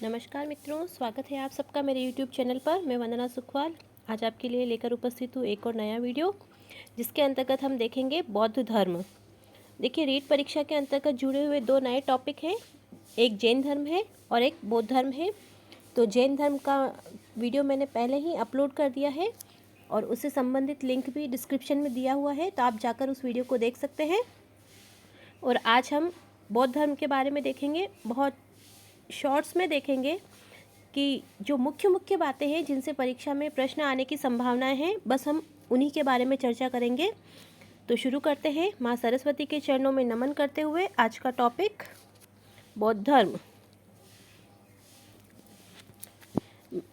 नमस्कार मित्रों, स्वागत है आप सबका मेरे YouTube चैनल पर। मैं वंदना सुखवाल आज आपके लिए लेकर उपस्थित हूँ एक और नया वीडियो, जिसके अंतर्गत हम देखेंगे बौद्ध धर्म। देखिए, रीट परीक्षा के अंतर्गत जुड़े हुए दो नए टॉपिक हैं, एक जैन धर्म है और एक बौद्ध धर्म है। तो जैन धर्म का वीडियो मैंने पहले ही अपलोड कर दिया है और उससे संबंधित लिंक भी डिस्क्रिप्शन में दिया हुआ है, तो आप जाकर उस वीडियो को देख सकते हैं। और आज हम बौद्ध धर्म के बारे में देखेंगे, बहुत शॉर्ट्स में देखेंगे कि जो मुख्य बातें हैं जिनसे परीक्षा में प्रश्न आने की संभावनाएं हैं, बस हम उन्हीं के बारे में चर्चा करेंगे। तो शुरू करते हैं माँ सरस्वती के चरणों में नमन करते हुए आज का टॉपिक बौद्ध धर्म।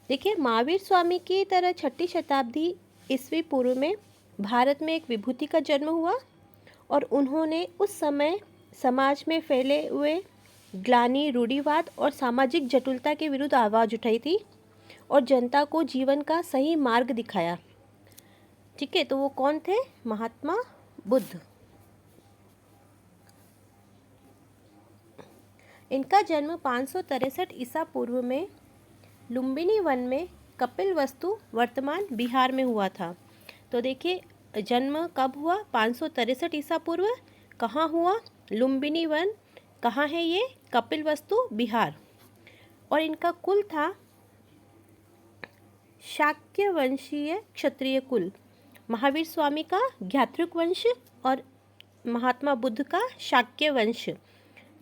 देखिए, महावीर स्वामी की तरह 6ठी शताब्दी ईस्वी पूर्व में भारत में एक विभूति का जन्म हुआ और उन्होंने उस समय समाज में फैले हुए ग्लानि, रूढ़िवाद और सामाजिक जटिलता के विरुद्ध आवाज़ उठाई थी और जनता को जीवन का सही मार्ग दिखाया। ठीक है, तो वो कौन थे? महात्मा बुद्ध। इनका जन्म 563 ईसा पूर्व में लुम्बिनी वन में कपिलवस्तु वर्तमान बिहार में हुआ था। तो देखिए, जन्म कब हुआ? 563 ईसा पूर्व। कहाँ हुआ? लुम्बिनी वन। कहाँ है ये? कपिलवस्तु, बिहार। और इनका कुल था शाक्य वंशीय क्षत्रिय कुल। महावीर स्वामी का ज्ञातृक वंश और महात्मा बुद्ध का शाक्य वंश।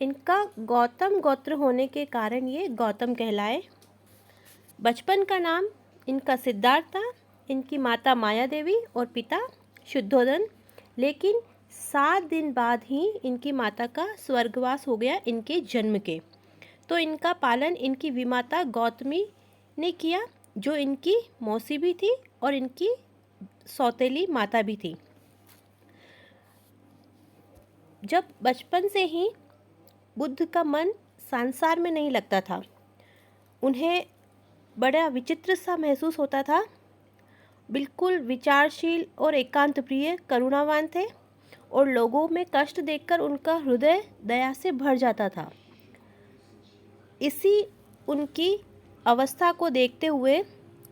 इनका गौतम गोत्र होने के कारण ये गौतम कहलाए। बचपन का नाम इनका सिद्धार्थ था। इनकी माता माया देवी और पिता शुद्धोधन। लेकिन 7 दिन बाद ही इनकी माता का स्वर्गवास हो गया इनके जन्म के। तो इनका पालन इनकी विमाता गौतमी ने किया, जो इनकी मौसी भी थी और इनकी सौतेली माता भी थी। जब बचपन से ही बुद्ध का मन संसार में नहीं लगता था, उन्हें बड़ा विचित्र सा महसूस होता था। बिल्कुल विचारशील और एकांत प्रिय, करुणावान थे और लोगों में कष्ट देखकर उनका हृदय दया से भर जाता था। इसी उनकी अवस्था को देखते हुए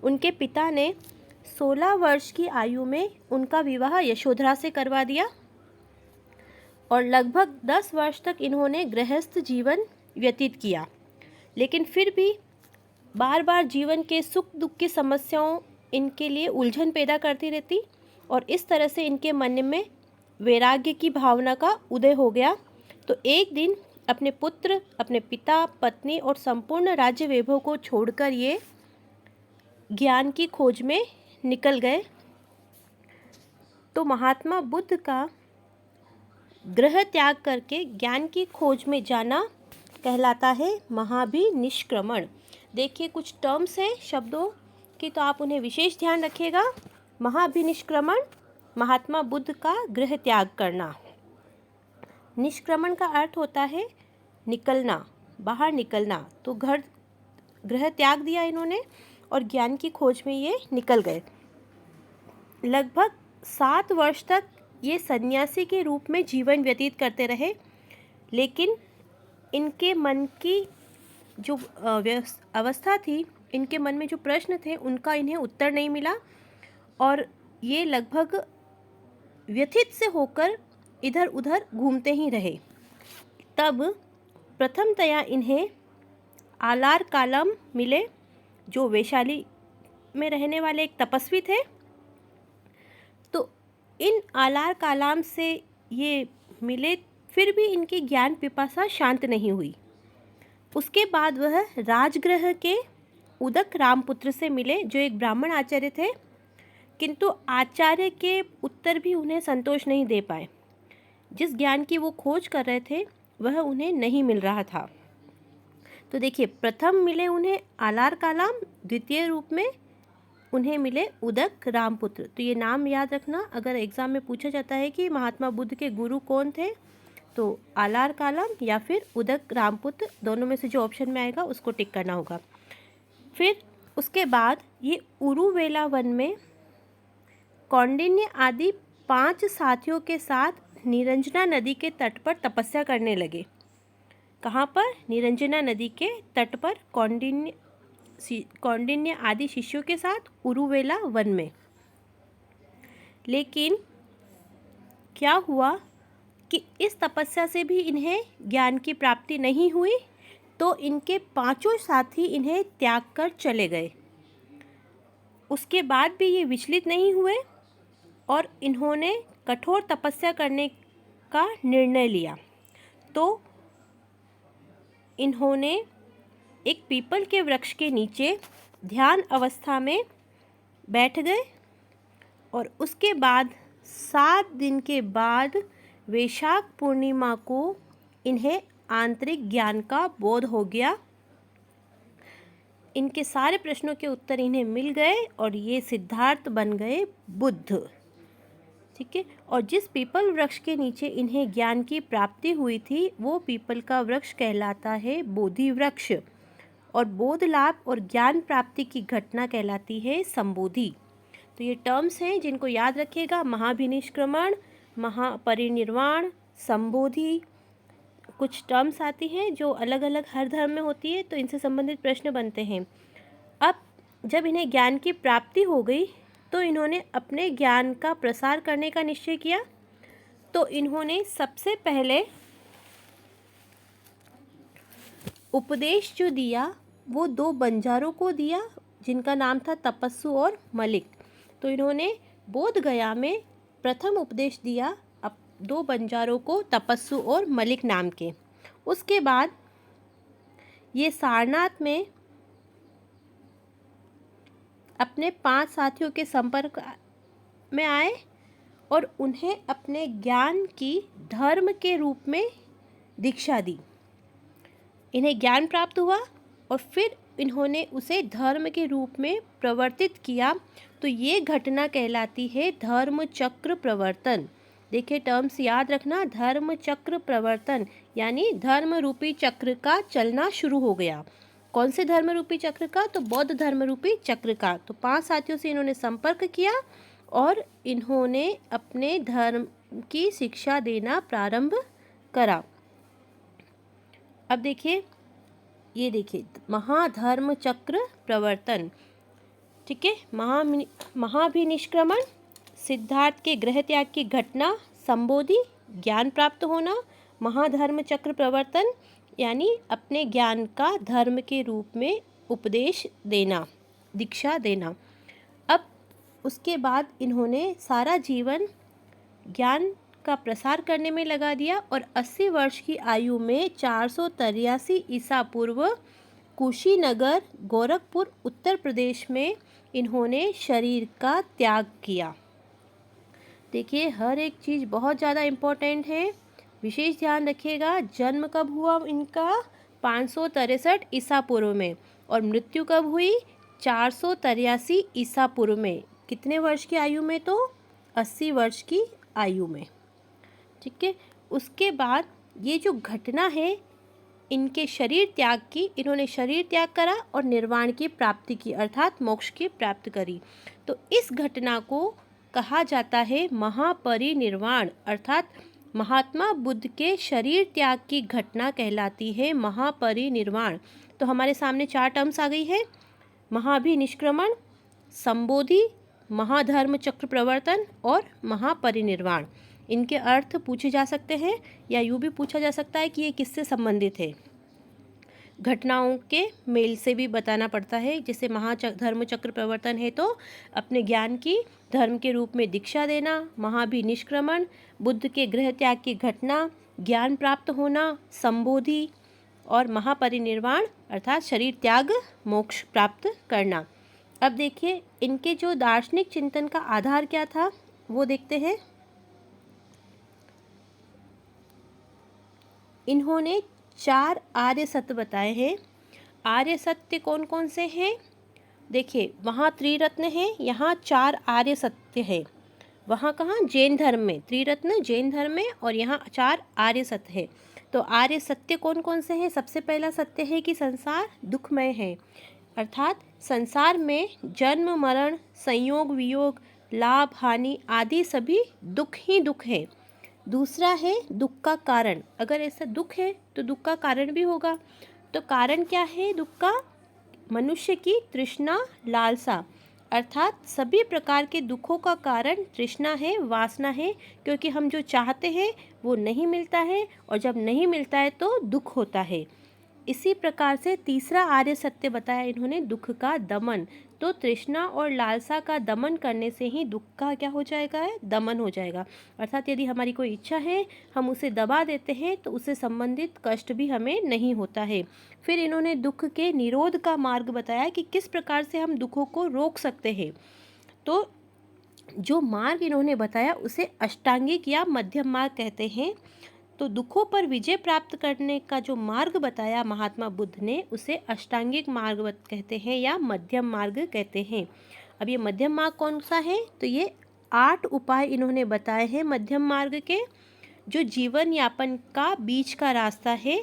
उनके पिता ने 16 वर्ष की आयु में उनका विवाह यशोधरा से करवा दिया और लगभग 10 वर्ष तक इन्होंने गृहस्थ जीवन व्यतीत किया। लेकिन फिर भी बार बार जीवन के सुख दुख की समस्याओं इनके लिए उलझन पैदा करती रहती और इस तरह से इनके मन में वैराग्य की भावना का उदय हो गया। तो एक दिन अपने पुत्र, अपने पिता, पत्नी और संपूर्ण राज्य वैभव को छोड़कर ये ज्ञान की खोज में निकल गए। तो महात्मा बुद्ध का गृह त्याग करके ज्ञान की खोज में जाना कहलाता है महाभिनिष्क्रमण। देखिए, कुछ टर्म्स हैं शब्दों की, तो आप उन्हें विशेष ध्यान रखिएगा। महाभिनिष्क्रमण, महात्मा बुद्ध का गृह त्याग करना। निष्क्रमण का अर्थ होता है निकलना, बाहर निकलना। तो गृह त्याग दिया इन्होंने और ज्ञान की खोज में ये निकल गए। लगभग 7 वर्ष तक ये सन्यासी के रूप में जीवन व्यतीत करते रहे, लेकिन इनके मन की जो अवस्था थी, इनके मन में जो प्रश्न थे, उनका इन्हें उत्तर नहीं मिला और ये लगभग व्यथित से होकर इधर उधर घूमते ही रहे। तब प्रथमतया इन्हें आलार कालम मिले, जो वैशाली में रहने वाले एक तपस्वी थे। तो इन आलार कालाम से ये मिले, फिर भी इनकी ज्ञान पिपासा शांत नहीं हुई। उसके बाद वह राजगृह के उदक रामपुत्र से मिले, जो एक ब्राह्मण आचार्य थे, किंतु आचार्य के उत्तर भी उन्हें संतोष नहीं दे पाए। जिस ज्ञान की वो खोज कर रहे थे वह उन्हें नहीं मिल रहा था। तो देखिए, प्रथम मिले उन्हें आलार कालाम, द्वितीय रूप में उन्हें मिले उदक रामपुत्र। तो ये नाम याद रखना, अगर एग्ज़ाम में पूछा जाता है कि महात्मा बुद्ध के गुरु कौन थे, तो आलार कालाम या फिर उदक रामपुत्र, दोनों में से जो ऑप्शन में आएगा उसको टिक करना होगा। फिर उसके बाद ये उरुवेला वन में कौंडिन्य आदि 5 साथियों के साथ निरंजना नदी के तट पर तपस्या करने लगे। कहाँ पर? निरंजना नदी के तट पर कौंडिन्य आदि शिष्यों के साथ उरुवेला वन में। लेकिन क्या हुआ कि इस तपस्या से भी इन्हें ज्ञान की प्राप्ति नहीं हुई, तो इनके पांचों साथी इन्हें त्याग कर चले गए। उसके बाद भी ये विचलित नहीं हुए और इन्होंने कठोर तपस्या करने का निर्णय लिया। तो इन्होंने एक पीपल के वृक्ष के नीचे ध्यान अवस्था में बैठ गए और उसके बाद 7 दिन के बाद वैशाख पूर्णिमा को इन्हें आंतरिक ज्ञान का बोध हो गया। इनके सारे प्रश्नों के उत्तर इन्हें मिल गए और ये सिद्धार्थ बन गए बुद्ध। ठीक है। और जिस पीपल वृक्ष के नीचे इन्हें ज्ञान की प्राप्ति हुई थी वो पीपल का वृक्ष कहलाता है बोधि वृक्ष, और बोध लाभ और ज्ञान प्राप्ति की घटना कहलाती है संबोधि। तो ये टर्म्स हैं जिनको याद रखिएगा: महाभिनिष्क्रमण, महापरिनिर्वाण, संबोधि। कुछ टर्म्स आती हैं जो अलग अलग हर धर्म में होती है, तो इनसे संबंधित प्रश्न बनते हैं। अब जब इन्हें ज्ञान की प्राप्ति हो गई तो इन्होंने अपने ज्ञान का प्रसार करने का निश्चय किया। तो इन्होंने सबसे पहले उपदेश जो दिया वो 2 बंजारों को दिया जिनका नाम था तपस्सु और मलिक। तो इन्होंने बोध गया में प्रथम उपदेश दिया 2 बंजारों को, तपस्सु और मलिक नाम के। उसके बाद ये सारनाथ में अपने 5 साथियों के संपर्क में आए और उन्हें अपने ज्ञान की धर्म के रूप में दीक्षा दी। इन्हें ज्ञान प्राप्त हुआ और फिर इन्होंने उसे धर्म के रूप में प्रवर्तित किया। तो ये घटना कहलाती है धर्म चक्र प्रवर्तन। देखिए टर्म्स याद रखना, धर्म चक्र प्रवर्तन यानी धर्म रूपी चक्र का चलना शुरू हो गया। कौन से धर्म रूपी चक्र का? तो बौद्ध धर्म रूपी चक्र का। तो 5 साथियों से इन्होंने संपर्क किया और इन्होंने अपने धर्म की शिक्षा देना प्रारंभ करा। अब देखिए, ये देखिए महाधर्म चक्र प्रवर्तन। ठीक है। महाभिनिष्क्रमण, सिद्धार्थ के गृह त्याग की घटना, संबोधि, ज्ञान प्राप्त होना, महाधर्म चक्र प्रवर्तन यानी अपने ज्ञान का धर्म के रूप में उपदेश देना, दीक्षा देना। अब उसके बाद इन्होंने सारा जीवन ज्ञान का प्रसार करने में लगा दिया और 80 वर्ष की आयु में 483 ईसा पूर्व कुशीनगर, गोरखपुर, उत्तर प्रदेश में इन्होंने शरीर का त्याग किया। देखिए हर एक चीज़ बहुत ज़्यादा इम्पोर्टेंट है, विशेष ध्यान रखिएगा। जन्म कब हुआ इनका? 563 ईसा पूर्व में, और मृत्यु कब हुई? 483 ईसा पूर्व में। कितने वर्ष की आयु में? तो 80 वर्ष की आयु में। ठीक है। उसके बाद ये जो घटना है इनके शरीर त्याग की, इन्होंने शरीर त्याग करा और निर्वाण की प्राप्ति की अर्थात मोक्ष की प्राप्ति करी। तो इस घटना को कहा जाता है महापरिनिर्वाण, अर्थात महात्मा बुद्ध के शरीर त्याग की घटना कहलाती है महापरिनिर्वाण। तो हमारे सामने 4 टर्म्स आ गई है: महाभिनिष्क्रमण, संबोधि, महाधर्म चक्र प्रवर्तन और महापरिनिर्वाण। इनके अर्थ पूछे जा सकते हैं या यूँ भी पूछा जा सकता है कि ये किससे संबंधित है। घटनाओं के मेल से भी बताना पड़ता है। जैसे महाधर्म चक्र प्रवर्तन है तो अपने ज्ञान की धर्म के रूप में दीक्षा देना, महाभिनिष्क्रमण बुद्ध के गृह त्याग की घटना, ज्ञान प्राप्त होना, संबोधि, और महापरिनिर्वाण अर्थात शरीर त्याग, मोक्ष प्राप्त करना। अब देखिए इनके जो दार्शनिक चिंतन का आधार क्या था वो देखते हैं। इन्होंने 4 आर्य सत्य बताए हैं। आर्य सत्य कौन कौन से हैं? देखिए वहाँ त्रिरत्न है, यहाँ 4 आर्य सत्य है। वहाँ कहाँ? जैन धर्म में त्रिरत्न जैन धर्म में, और यहाँ 4 आर्य सत्य है। तो आर्य सत्य कौन कौन से हैं? सबसे पहला सत्य है कि संसार दुखमय है, अर्थात संसार में जन्म मरण, संयोग वियोग, लाभ हानि आदि सभी दुख ही दुख है। दूसरा है दुख का कारण, अगर ऐसा दुख है तो दुख का कारण भी होगा। तो कारण क्या है दुख का? मनुष्य की तृष्णा, लालसा, अर्थात सभी प्रकार के दुखों का कारण तृष्णा है, वासना है, क्योंकि हम जो चाहते हैं वो नहीं मिलता है, और जब नहीं मिलता है तो दुख होता है। इसी प्रकार से तीसरा आर्य सत्य बताया इन्होंने, दुख का दमन। तो तृष्णा और लालसा का दमन करने से ही दुख का क्या हो जाएगा? है दमन हो जाएगा। अर्थात यदि हमारी कोई इच्छा है, हम उसे दबा देते हैं तो उससे संबंधित कष्ट भी हमें नहीं होता है। फिर इन्होंने दुख के निरोध का मार्ग बताया कि किस प्रकार से हम दुखों को रोक सकते हैं। तो जो मार्ग इन्होंने बताया उसे अष्टांगिक या मध्यम मार्ग कहते हैं। तो दुखों पर विजय प्राप्त करने का जो मार्ग बताया महात्मा बुद्ध ने, उसे अष्टांगिक मार्ग कहते हैं या मध्यम मार्ग कहते हैं। अब ये मध्यम मार्ग कौन सा है? तो ये 8 उपाय इन्होंने बताए हैं मध्यम मार्ग के, जो जीवन यापन का बीच का रास्ता है।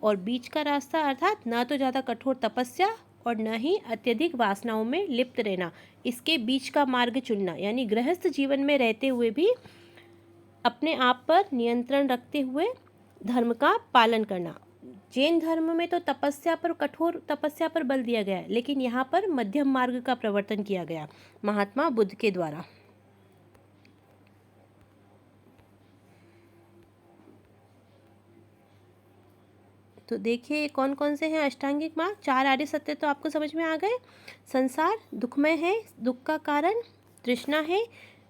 और बीच का रास्ता अर्थात न तो ज़्यादा कठोर तपस्या और न ही अत्यधिक वासनाओं में लिप्त रहना, इसके बीच का मार्ग चुनना, यानी गृहस्थ जीवन में रहते हुए भी अपने आप पर नियंत्रण रखते हुए धर्म का पालन करना। जैन धर्म में तो तपस्या पर, कठोर तपस्या पर बल दिया गया है, लेकिन यहाँ पर मध्यम मार्ग का प्रवर्तन किया गया महात्मा बुद्ध के द्वारा। तो देखिए कौन कौन से हैं अष्टांगिक मार्ग। 4 आर्य सत्य तो आपको समझ में आ गए। संसार दुखमय है, दुख का कारण तृष्णा है,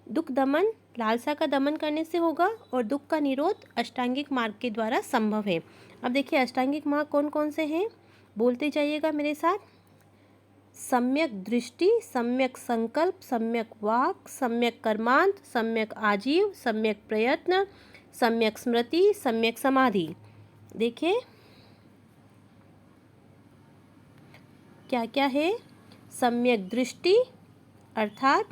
दुख दमन लालसा का दमन करने से होगा, और दुख का निरोध अष्टांगिक मार्ग के द्वारा संभव है। अब देखिए अष्टांगिक मार्ग कौन कौन से हैं, बोलते जाइएगा मेरे साथ। सम्यक दृष्टि, सम्यक संकल्प, सम्यक वाक, सम्यक कर्मांत, सम्यक आजीव, सम्यक प्रयत्न, सम्यक स्मृति, सम्यक समाधि। देखिए क्या क्या है। सम्यक दृष्टि अर्थात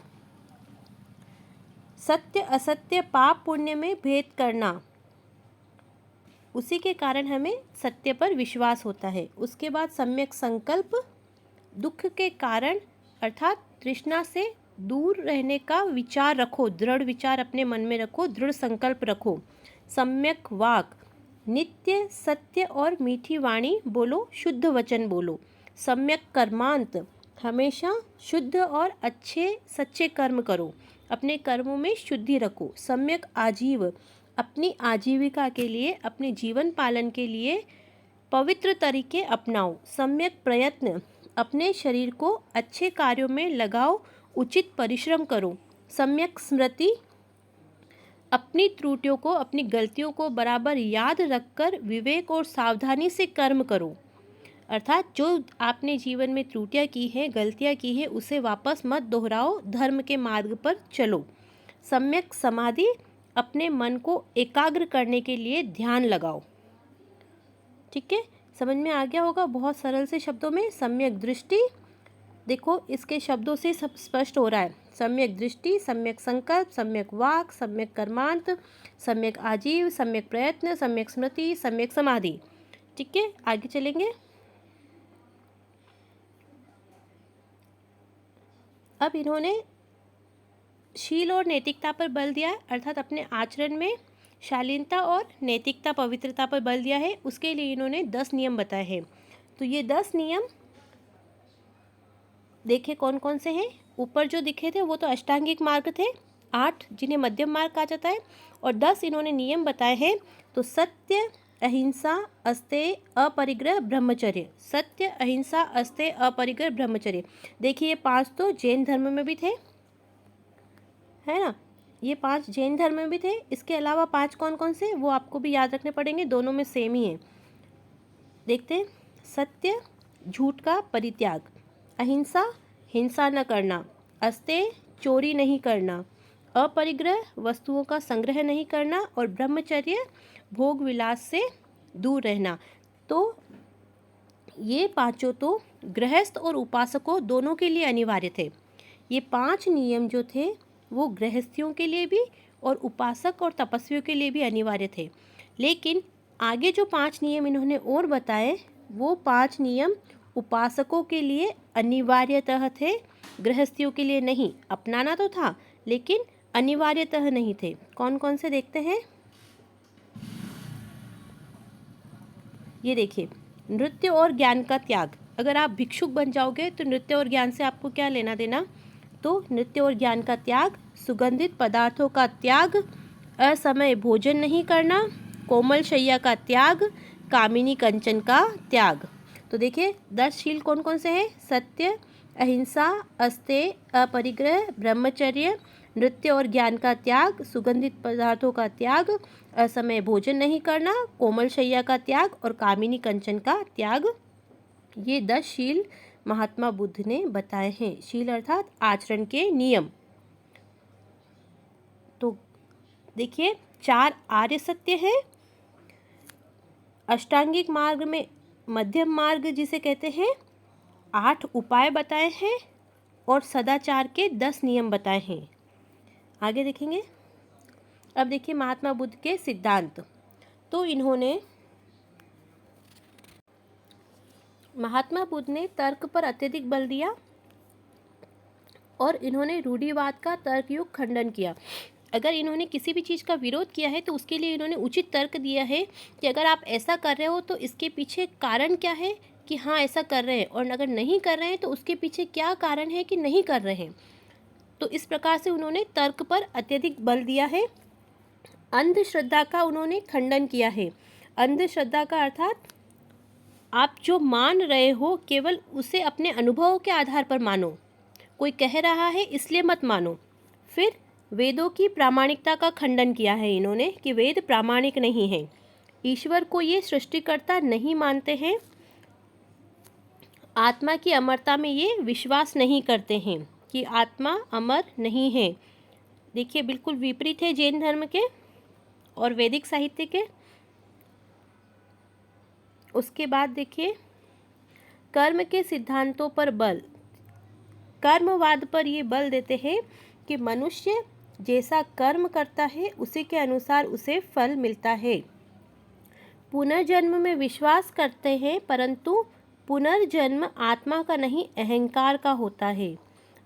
सत्य असत्य पाप पुण्य में भेद करना, उसी के कारण हमें सत्य पर विश्वास होता है। उसके बाद सम्यक संकल्प, दुख के कारण अर्थात तृष्णा से दूर रहने का विचार रखो, दृढ़ विचार अपने मन में रखो, दृढ़ संकल्प रखो। सम्यक वाक, नित्य सत्य और मीठी वाणी बोलो, शुद्ध वचन बोलो। सम्यक कर्मांत, हमेशा शुद्ध और अच्छे सच्चे कर्म करो, अपने कर्मों में शुद्धि रखो। सम्यक आजीव, अपनी आजीविका के लिए, अपने जीवन पालन के लिए पवित्र तरीके अपनाओ। सम्यक प्रयत्न, अपने शरीर को अच्छे कार्यों में लगाओ, उचित परिश्रम करो। सम्यक स्मृति, अपनी त्रुटियों को, अपनी गलतियों को बराबर याद रखकर विवेक और सावधानी से कर्म करो। अर्थात जो आपने जीवन में त्रुटियां की हैं, गलतियां की हैं, उसे वापस मत दोहराओ, धर्म के मार्ग पर चलो। सम्यक समाधि, अपने मन को एकाग्र करने के लिए ध्यान लगाओ। ठीक है, समझ में आ गया होगा बहुत सरल से शब्दों में। सम्यक दृष्टि, देखो इसके शब्दों से सब स्पष्ट हो रहा है। सम्यक दृष्टि, सम्यक संकल्प, सम्यक वाक, सम्यक कर्मांत, सम्यक आजीव, सम्यक प्रयत्न, सम्यक स्मृति, सम्यक समाधि। ठीक है, आगे चलेंगे। अब इन्होंने शील और नैतिकता पर बल दिया है, अर्थात अपने आचरण में शालीनता और नैतिकता, पवित्रता पर बल दिया है। उसके लिए इन्होंने 10 नियम बताए हैं। तो ये 10 नियम देखे कौन कौन से हैं। ऊपर जो दिखे थे वो तो अष्टांगिक मार्ग थे, 8 जिन्हें मध्यम मार्ग कहा जाता है, और 10 इन्होंने नियम बताए हैं। तो सत्य, अहिंसा, अस्तेय, अपरिग्रह, ब्रह्मचर्य। सत्य, अहिंसा, अस्तेय, अपरिग्रह, ब्रह्मचर्य। देखिए ये 5 तो जैन धर्म में भी थे, है ना, ये 5 जैन धर्म में भी थे। इसके अलावा 5 कौन कौन से, वो आपको भी याद रखने पड़ेंगे, दोनों में सेम ही है। देखते हैं। सत्य, झूठ का परित्याग। अहिंसा, हिंसा न करना। अस्तेय, चोरी नहीं करना। अपरिग्रह, वस्तुओं का संग्रह नहीं करना। और ब्रह्मचर्य, भोग विलास से दूर रहना। तो ये 5 तो गृहस्थ और उपासकों दोनों के लिए अनिवार्य थे। ये 5 नियम जो थे वो गृहस्थियों के लिए भी और उपासक और तपस्वियों के लिए भी अनिवार्य थे। लेकिन आगे जो 5 नियम इन्होंने और बताए, वो 5 नियम उपासकों के लिए अनिवार्यतः थे, गृहस्थियों के लिए नहीं। अपनाना तो था लेकिन अनिवार्यतः नहीं थे। कौन कौन से देखते हैं। ये देखिए, नृत्य और ज्ञान का त्याग। अगर आप भिक्षुक बन जाओगे तो नृत्य और ज्ञान से आपको क्या लेना देना? तो नृत्य और ज्ञान का त्याग, सुगंधित पदार्थों का त्याग, असमय भोजन नहीं करना, कोमल शैया का त्याग, कामिनी कंचन का त्याग। तो देखिए 10 शील कौन कौन से हैं? सत्य, अहिंसा, अस्तेय, अपरिग्रह, ब्रह्मचर्य, नृत्य और ज्ञान का त्याग, सुगंधित पदार्थों का त्याग, असमय भोजन नहीं करना, कोमल शैया का त्याग और कामिनी कंचन का त्याग। ये 10 शील महात्मा बुद्ध ने बताए हैं। शील अर्थात आचरण के नियम। तो देखिए 4 आर्य सत्य है, अष्टांगिक मार्ग में मध्यम मार्ग जिसे कहते हैं, 8 उपाय बताए हैं और सदाचार के 10 नियम बताए हैं। आगे देखेंगे। अब देखिए महात्मा बुद्ध के सिद्धांत। तो महात्मा बुद्ध ने तर्क पर अत्यधिक बल दिया और इन्होंने रूढ़िवाद का तर्कयुक्त खंडन किया। अगर इन्होंने किसी भी चीज़ का विरोध किया है तो उसके लिए इन्होंने उचित तर्क दिया है कि अगर आप ऐसा कर रहे हो तो इसके पीछे कारण क्या है कि हाँ ऐसा कर रहे हैं, और अगर नहीं कर रहे हैं तो उसके पीछे क्या कारण है कि नहीं कर रहे हैं। तो इस प्रकार से उन्होंने तर्क पर अत्यधिक बल दिया है। अंधश्रद्धा का उन्होंने खंडन किया है। अंधश्रद्धा का अर्थात आप जो मान रहे हो केवल उसे अपने अनुभवों के आधार पर मानो, कोई कह रहा है इसलिए मत मानो। फिर वेदों की प्रामाणिकता का खंडन किया है इन्होंने कि वेद प्रामाणिक नहीं है। ईश्वर को ये सृष्टिकर्ता नहीं मानते हैं। आत्मा की अमरता में ये विश्वास नहीं करते हैं कि आत्मा अमर नहीं है। देखिए बिल्कुल विपरीत है जैन धर्म के और वैदिक साहित्य के। उसके बाद देखिए कर्म के सिद्धांतों पर बल। कर्मवाद पर ये बल देते हैं कि मनुष्य जैसा कर्म करता है उसी के अनुसार उसे फल मिलता है। पुनर्जन्म में विश्वास करते हैं, परंतु पुनर्जन्म आत्मा का नहीं अहंकार का होता है।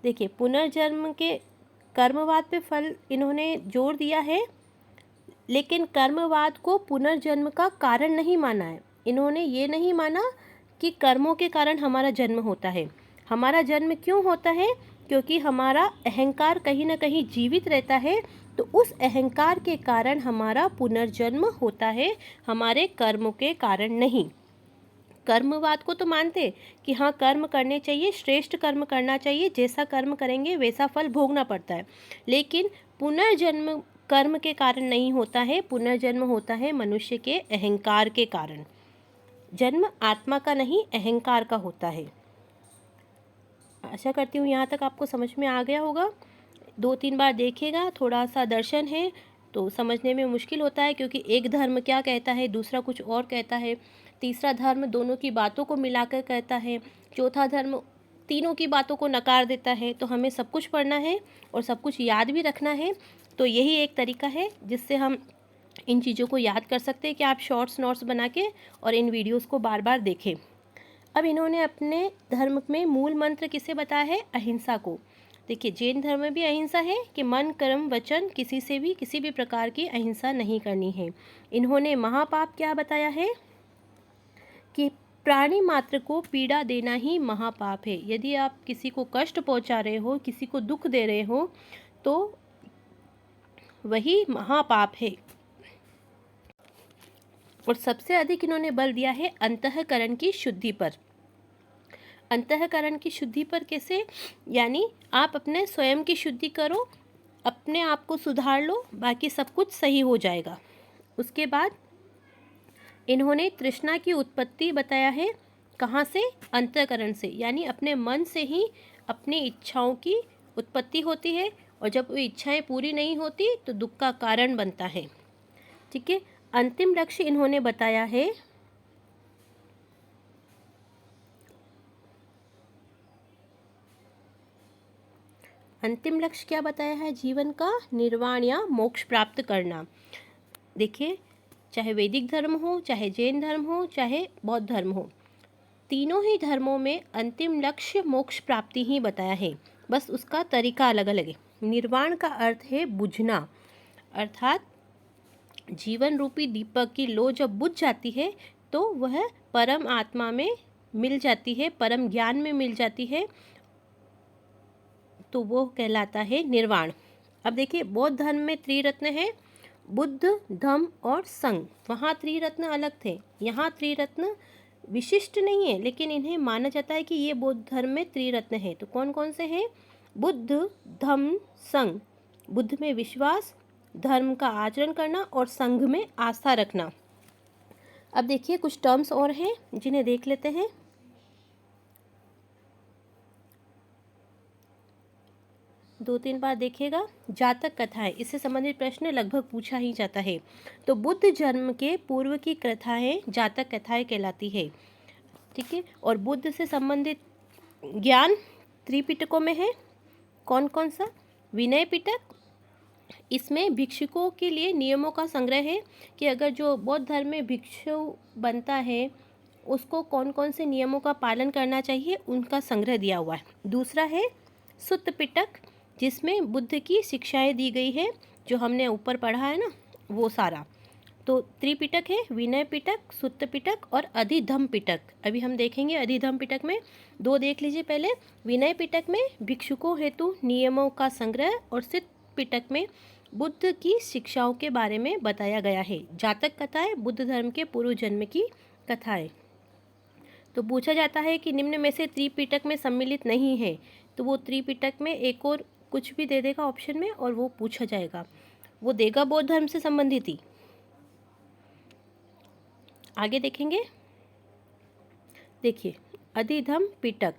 देखिए पुनर्जन्म के कर्मवाद पे फल इन्होंने जोर दिया है, लेकिन कर्मवाद को पुनर्जन्म का कारण नहीं माना है। इन्होंने ये नहीं माना कि कर्मों के कारण हमारा जन्म होता है। हमारा जन्म क्यों होता है? क्योंकि हमारा अहंकार कहीं ना कहीं जीवित रहता है, तो उस अहंकार के कारण हमारा पुनर्जन्म होता है, हमारे कर्मों के कारण नहीं। कर्मवाद को तो मानते कि हाँ कर्म करने चाहिए, श्रेष्ठ कर्म करना चाहिए, जैसा कर्म करेंगे वैसा फल भोगना पड़ता है, लेकिन पुनर्जन्म कर्म के कारण नहीं होता है। पुनर्जन्म होता है मनुष्य के अहंकार के कारण। जन्म आत्मा का नहीं अहंकार का होता है। आशा करती हूँ यहाँ तक आपको समझ में आ गया होगा। 2-3 बार देखिएगा, थोड़ा सा दर्शन है तो समझने में मुश्किल होता है, क्योंकि एक धर्म क्या कहता है, दूसरा कुछ और कहता है, तीसरा धर्म दोनों की बातों को मिलाकर कहता है, चौथा धर्म तीनों की बातों को नकार देता है। तो हमें सब कुछ पढ़ना है और सब कुछ याद भी रखना है। तो यही एक तरीका है जिससे हम इन चीज़ों को याद कर सकते हैं कि आप शॉर्ट्स नोट्स बना के और इन वीडियोस को बार बार देखें। अब इन्होंने अपने धर्म में मूल मंत्र किसे बताया है? अहिंसा को। देखिए जैन धर्म में भी अहिंसा है कि मन कर्म वचन किसी से भी किसी भी प्रकार की अहिंसा नहीं करनी है। इन्होंने महापाप क्या बताया है कि प्राणी मात्र को पीड़ा देना ही महापाप है। यदि आप किसी को कष्ट पहुंचा रहे हो, किसी को दुख दे रहे हो, तो वही महापाप है। और सबसे अधिक इन्होंने बल दिया है अंतःकरण की शुद्धि पर। अंतःकरण की शुद्धि पर कैसे? यानी आप अपने स्वयं की शुद्धि करो, अपने आप को सुधार लो, बाकी सब कुछ सही हो जाएगा। उसके बाद इन्होंने तृष्णा की उत्पत्ति बताया है। कहाँ से? अंतःकरण से, यानी अपने मन से ही अपनी इच्छाओं की उत्पत्ति होती है, और जब वो इच्छाएं पूरी नहीं होती तो दुख का कारण बनता है। ठीक है। अंतिम लक्ष्य इन्होंने बताया है अंतिम लक्ष्य क्या बताया है? जीवन का निर्वाण या मोक्ष प्राप्त करना। देखिए चाहे वैदिक धर्म हो, चाहे जैन धर्म हो, चाहे बौद्ध धर्म हो, तीनों ही धर्मों में अंतिम लक्ष्य मोक्ष प्राप्ति ही बताया है, बस उसका तरीका अलग अलग है। निर्वाण का अर्थ है बुझना, अर्थात जीवन रूपी दीपक की लो जब बुझ जाती है तो वह परम आत्मा में मिल जाती है, परम ज्ञान में मिल जाती है, तो वो कहलाता है निर्वाण। अब देखिए बौद्ध धर्म में त्रिरत्न है, बुद्ध, धम्म और संघ। वहाँ त्रिरत्न अलग थे, यहाँ त्रिरत्न विशिष्ट नहीं है, लेकिन इन्हें माना जाता है कि ये बौद्ध धर्म में त्रिरत्न है। तो कौन कौन से हैं? बुद्ध, धम्म, संघ। बुद्ध में विश्वास, धर्म का आचरण करना और संघ में आस्था रखना। अब देखिए कुछ टर्म्स और हैं जिन्हें देख लेते हैं। दो तीन बार देखिएगा। जातक कथाएं, इससे संबंधित प्रश्न लगभग पूछा ही जाता है। तो बुद्ध जन्म के पूर्व की कथाएं जातक कथाएं कहलाती है, ठीक है। और बुद्ध से संबंधित ज्ञान त्रिपिटकों में है। कौन कौन सा? विनय पिटक, इसमें भिक्षुकों के लिए नियमों का संग्रह है कि अगर जो बौद्ध धर्म में भिक्षु बनता है उसको कौन कौन से नियमों का पालन करना चाहिए, उनका संग्रह दिया हुआ है। दूसरा है सुत्त पिटक, जिसमें बुद्ध की शिक्षाएं दी गई है, जो हमने ऊपर पढ़ा है ना वो सारा। तो त्रिपिटक है, विनय पिटक, सुत्त पिटक और अधिधम्म पिटक। अभी हम देखेंगे अधिधम्म पिटक में। दो देख लीजिए पहले। विनय पिटक में भिक्षुकों हेतु नियमों का संग्रह और सुत्त पिटक में बुद्ध की शिक्षाओं के बारे में बताया गया है। जातक कथाएं बुद्ध धर्म के पूर्व जन्म की कथाएं। तो पूछा जाता है कि निम्न में से त्रिपिटक में सम्मिलित नहीं है, तो वो त्रिपिटक में एक और कुछ भी दे देगा ऑप्शन में और वो पूछा जाएगा, वो देगा बौद्ध धर्म से संबंधित ही। आगे देखेंगे। देखिए अधिधम्म पिटक,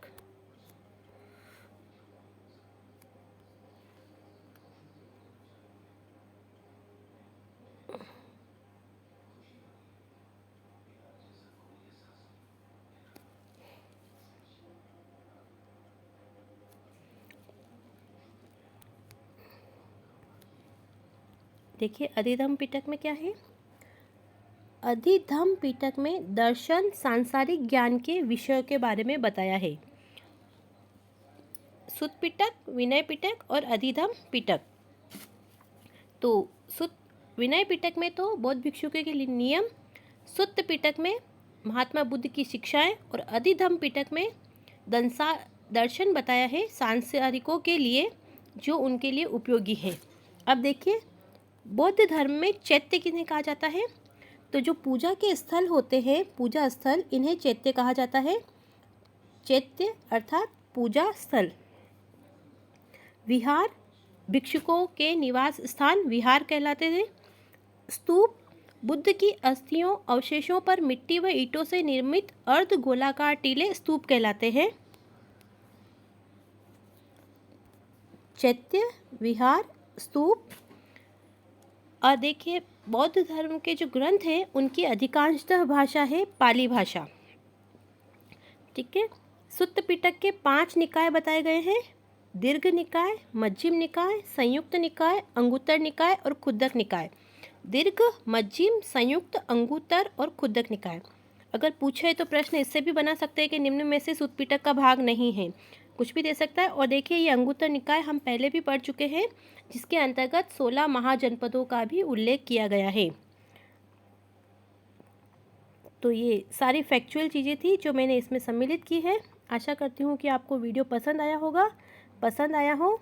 देखिए अधिधम्म पिटक में क्या है? अधिधम्म पिटक में दर्शन, सांसारिक ज्ञान के विषयों के बारे में बताया है। सुत्त पिटक, विनय पिटक और अधिधम्म पिटक। तो विनय पिटक में तो बौद्ध भिक्षुकों के लिए नियम, सुत्त पिटक में महात्मा बुद्ध की शिक्षाएं और अधिधम्म पिटक में दर्शन बताया है सांसारिकों के लिए, जो उनके लिए उपयोगी है। अब देखिए बौद्ध धर्म में चैत्य किन्हें कहा जाता है? तो जो पूजा के स्थल होते हैं, पूजा स्थल, इन्हें चैत्य कहा जाता है। चैत्य अर्थात पूजा स्थल। विहार, भिक्षुकों के निवास स्थान विहार कहलाते थे। स्तूप, बुद्ध की अस्थियों अवशेषों पर मिट्टी व ईंटों से निर्मित अर्ध गोलाकार टीले स्तूप कहलाते हैं। चैत्य, विहार, स्तूप। और देखिए बौद्ध धर्म के जो ग्रंथ हैं उनकी अधिकांशतः भाषा है पाली भाषा, ठीक है। सुत्त पिटक के 5 निकाय बताए गए हैं: दीर्घ निकाय, मध्यम निकाय, संयुक्त निकाय, अंगुत्तर निकाय और खुद्दक निकाय। दीर्घ, मध्यम, संयुक्त, अंगुत्तर और खुद्दक निकाय। अगर पूछे तो प्रश्न इससे भी बना सकते हैं कि निम्न में से सुत्त पिटक का भाग नहीं है, कुछ भी दे सकता है। और देखिए ये अंगुत्तर निकाय हम पहले भी पढ़ चुके हैं, जिसके अंतर्गत 16 महाजनपदों का भी उल्लेख किया गया है। तो ये सारी फैक्चुअल चीज़ें थी जो मैंने इसमें सम्मिलित की है। आशा करती हूँ कि आपको वीडियो पसंद आया होगा। पसंद आया हो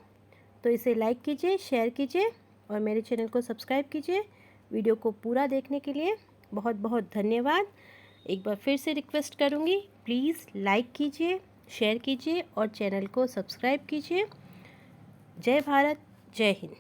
तो इसे लाइक कीजिए, शेयर कीजिए और मेरे चैनल को सब्सक्राइब कीजिए। वीडियो को पूरा देखने के लिए बहुत बहुत धन्यवाद। एक बार फिर से रिक्वेस्ट करूँगी, प्लीज़ लाइक कीजिए, शेयर कीजिए और चैनल को सब्सक्राइब कीजिए। जय भारत, जय हिंद।